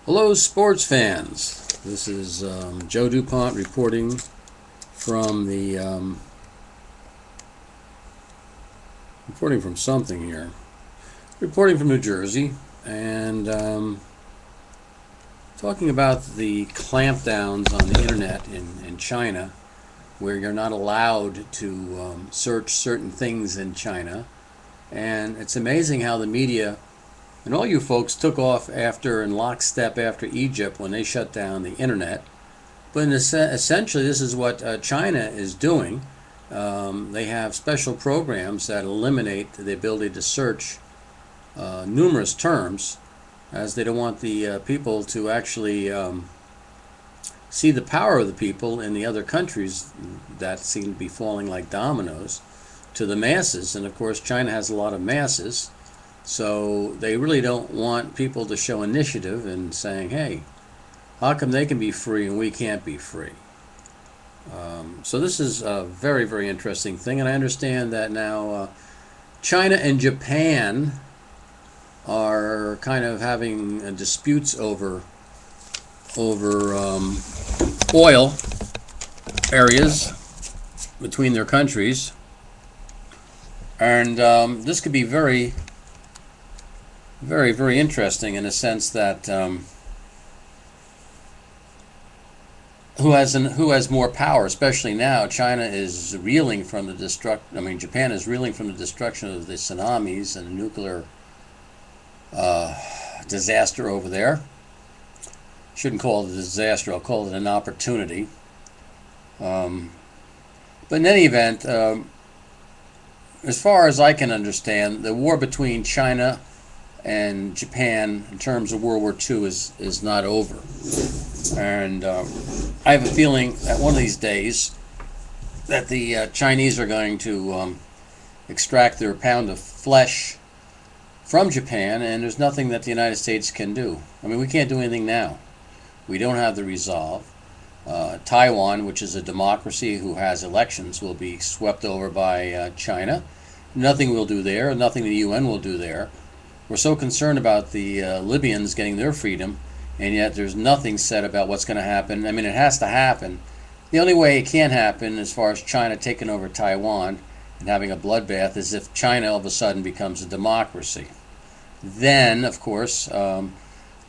Hello, sports fans. This is Joe DuPont reporting from the reporting from something here. Reporting from New Jersey, and talking about the clampdowns on the internet in China, where you're not allowed to search certain things in China. And it's amazing how the media and all you folks took off after in lockstep after Egypt when they shut down the internet. But essentially, this is what China is doing. They have special programs that eliminate the ability to search numerous terms, as they don't want the people to actually see the power of the people in the other countries that seem to be falling like dominoes to the masses. And of course, China has a lot of masses. So they really don't want people to show initiative in saying, hey, how come they can be free and we can't be free? So this is a very, very interesting thing. And I understand that now China and Japan are kind of having disputes over oil areas between their countries. And this could be very, very interesting in a sense that who has more power, especially now. China is reeling from the Japan is reeling from the destruction of the tsunamis and the nuclear disaster over there. Shouldn't call it a disaster. I'll call it an opportunity. But in any event, as far as I can understand, the war between China and Japan in terms of World War II is not over. And I have a feeling that one of these days that the Chinese are going to extract their pound of flesh from Japan, and there's nothing that the United States can do. I mean, we can't do anything now. We don't have the resolve. Taiwan, which is a democracy who has elections, will be swept over by China. Nothing we'll do there, nothing the UN will do there. We're so concerned about the Libyans getting their freedom, and yet there's nothing said about what's going to happen. I mean, it has to happen. The only way it can happen as far as China taking over Taiwan and having a bloodbath is if China all of a sudden becomes a democracy. Then, of course,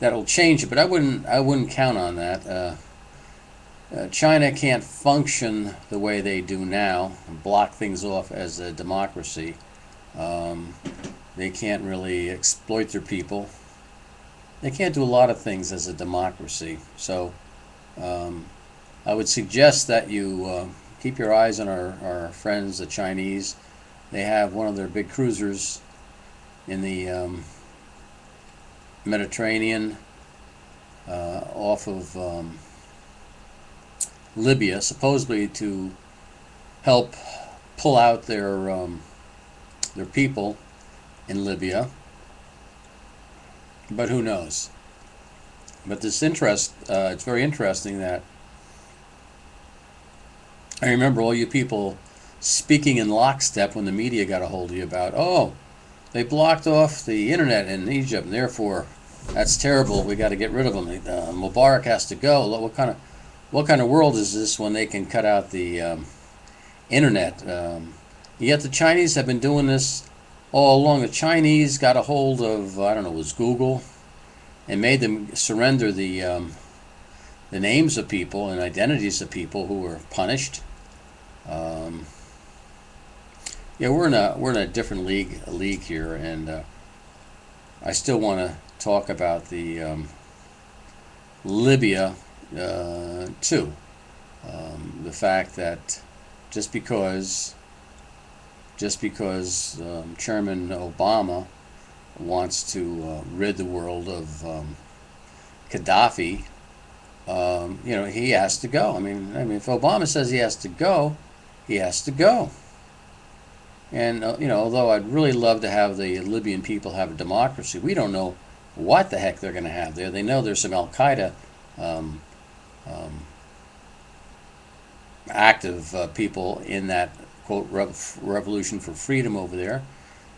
that'll change it, but I wouldn't count on that. China can't function the way they do now and block things off as a democracy. They can't really exploit their people. They can't do a lot of things as a democracy. So I would suggest that you keep your eyes on our friends, the Chinese. They have one of their big cruisers in the Mediterranean off of Libya, supposedly to help pull out their people in Libya, but who knows? But it's very interesting that I remember all you people speaking in lockstep when the media got a hold of you about, oh, they blocked off the internet in Egypt, and therefore that's terrible. We got to get rid of them. Mubarak has to go. What kind of world is this when they can cut out the internet? Yet the Chinese have been doing this all along. The Chinese got a hold of, I don't know, it was Google, and made them surrender the names of people and identities of people who were punished. Yeah, we're in a different league here, and I still want to talk about the Libya too. The fact that just because Chairman Obama wants to rid the world of Gaddafi, he has to go. I mean, if Obama says he has to go, he has to go. And although I'd really love to have the Libyan people have a democracy, we don't know what the heck they're going to have there. They know there's some Al Qaeda active people in that quote revolution for freedom over there.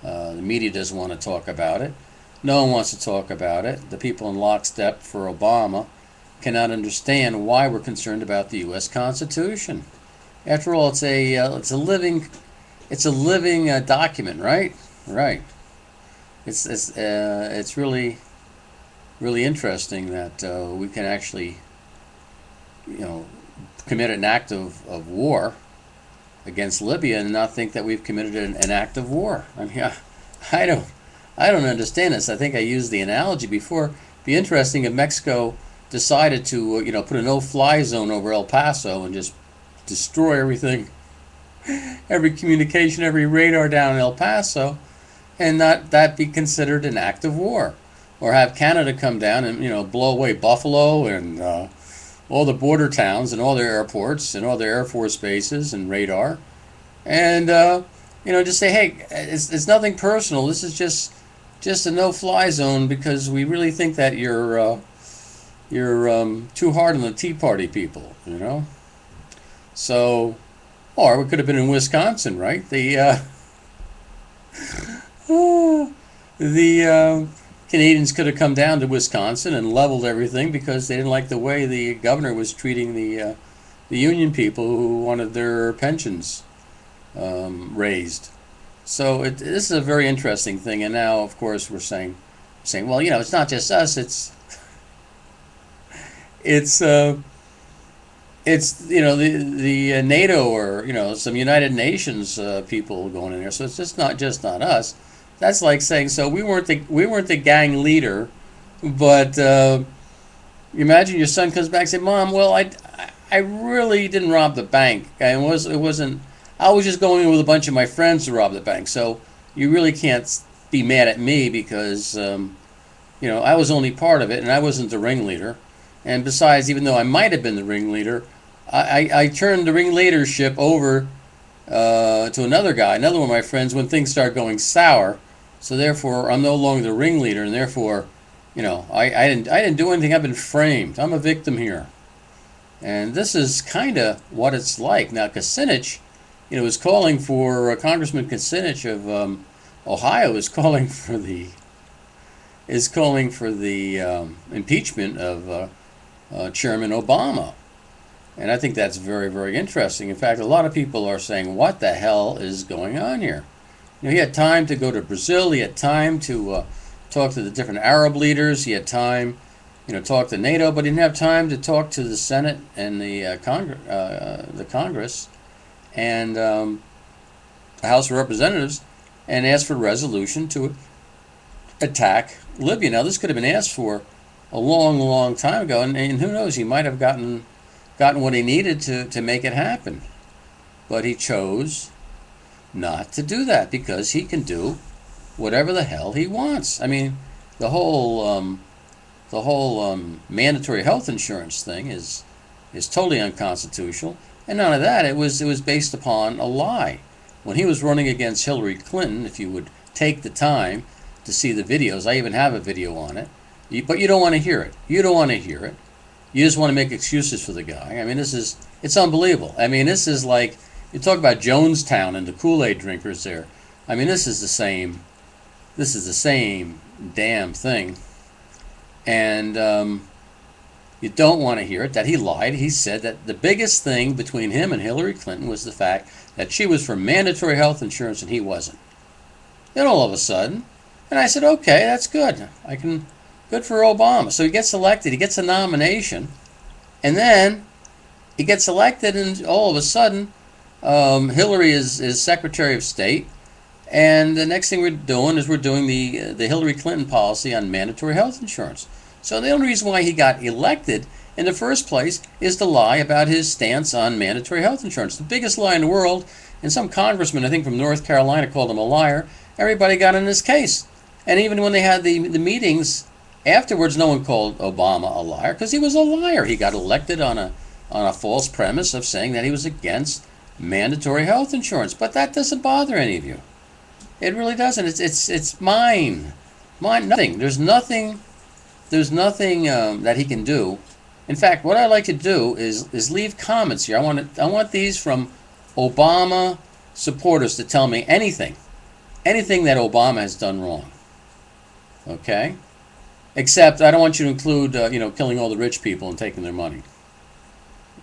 The media doesn't want to talk about it. No one wants to talk about it. The people in lockstep for Obama cannot understand why we're concerned about the U.S. Constitution. After all, it's a living document, right? Right. It's really interesting that we can actually, you know, commit an act of war against Libya and not think that we've committed an act of war. I mean, I don't I don't understand this. I think I used the analogy before. It'd be interesting if Mexico decided to put a no-fly zone over El Paso and just destroy everything, every communication, every radar down in El Paso, and not that be considered an act of war, or have Canada come down and blow away Buffalo and all the border towns and all their airports and all their Air Force bases and radar, and just say, hey, it's nothing personal. This is just a no-fly zone because we really think that you're too hard on the Tea Party people, So, or we could have been in Wisconsin, right? The Canadians could have come down to Wisconsin and leveled everything because they didn't like the way the governor was treating the union people who wanted their pensions raised. So this is a very interesting thing. And now, of course, we're saying, well, it's not just us. It's the NATO or some United Nations people going in there. So it's just not us. That's like saying, so we weren't the gang leader, but imagine your son comes back and say, Mom, well, I really didn't rob the bank. I was just going in with a bunch of my friends to rob the bank. So you really can't be mad at me because I was only part of it and I wasn't the ringleader. And besides, even though I might have been the ringleader, I turned the ringleadership over to another guy, another one of my friends, when things start going sour. So therefore, I'm no longer the ringleader, and therefore, I didn't do anything. I've been framed. I'm a victim here, and this is kind of what it's like now. Kucinich, is calling for Congressman Kucinich of Ohio is calling for the impeachment of Chairman Obama. And I think that's very, very interesting. In fact, a lot of people are saying, what the hell is going on here? He had time to go to Brazil. He had time to talk to the different Arab leaders. He had time, talk to NATO, but he didn't have time to talk to the Senate and the Congress and the House of Representatives and ask for a resolution to attack Libya. Now, this could have been asked for a long, long time ago, and who knows, he might have gotten what he needed to make it happen. But he chose not to do that because he can do whatever the hell he wants. I mean, the whole mandatory health insurance thing is totally unconstitutional. And none of that. It was based upon a lie. When he was running against Hillary Clinton, if you would take the time to see the videos, I even have a video on it. But you don't want to hear it. You don't want to hear it. You just want to make excuses for the guy. I mean, it's unbelievable. I mean, this is like, you talk about Jonestown and the Kool-Aid drinkers there. I mean, this is the same damn thing. And you don't want to hear it, that he lied. He said that the biggest thing between him and Hillary Clinton was the fact that she was for mandatory health insurance and he wasn't. Then all of a sudden, and I said, okay, that's good. Good for Obama. So he gets elected, he gets a nomination, and then he gets elected, and all of a sudden, Hillary is Secretary of State, and the next thing we're doing the Hillary Clinton policy on mandatory health insurance. So the only reason why he got elected in the first place is to lie about his stance on mandatory health insurance. The biggest lie in the world, and some congressman, I think from North Carolina, called him a liar. Everybody got in his case. And even when they had the meetings afterwards, no one called Obama a liar because he was a liar. He got elected on a false premise of saying that he was against mandatory health insurance. But that doesn't bother any of you. It really doesn't. It's mine. Nothing. There's nothing that he can do. In fact, what I like to do is leave comments here. I want these from Obama supporters to tell me anything that Obama has done wrong. Okay? Except I don't want you to include, killing all the rich people and taking their money,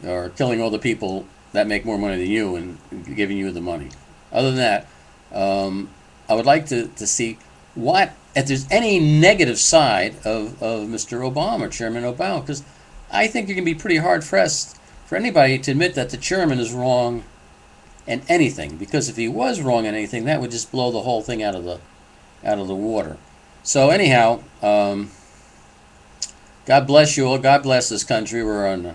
or killing all the people that make more money than you and giving you the money. Other than that, I would like to see if there's any negative side of Mr. Obama, Chairman Obama, because I think you can be pretty hard pressed for anybody to admit that the chairman is wrong in anything, because if he was wrong in anything, that would just blow the whole thing out of the water. So anyhow, God bless you all. God bless this country. We're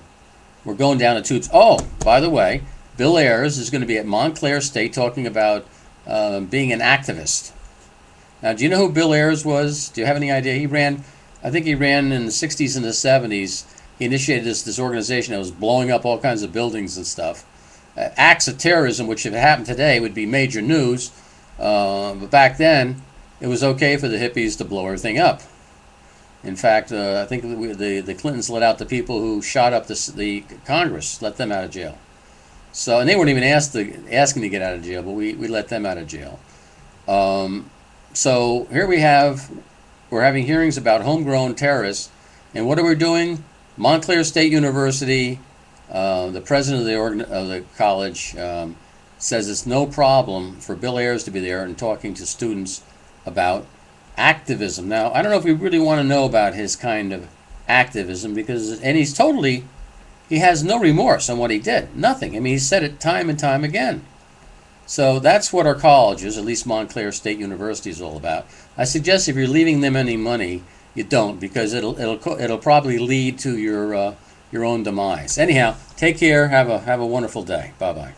going down the tubes. Oh, by the way, Bill Ayers is going to be at Montclair State talking about being an activist. Now, do you know who Bill Ayers was? Do you have any idea? I think he ran in the 60s and the 70s. He initiated this organization that was blowing up all kinds of buildings and stuff. Acts of terrorism, which if it happened today would be major news. But back then, it was okay for the hippies to blow everything up. In fact, I think the Clintons let out the people who shot up the Congress, let them out of jail. So, and they weren't even asking to get out of jail, but we let them out of jail. So here we're having hearings about homegrown terrorists, and what are we doing? Montclair State University, the president of the college says it's no problem for Bill Ayers to be there and talking to students about activism. Now, I don't know if we really want to know about his kind of activism, and he has no remorse on what he did. Nothing. I mean, he said it time and time again. So that's what our college is, at least Montclair State University, is all about. I suggest if you're leaving them any money, you don't, because it'll probably lead to your own demise. Anyhow, take care. Have a wonderful day. Bye bye.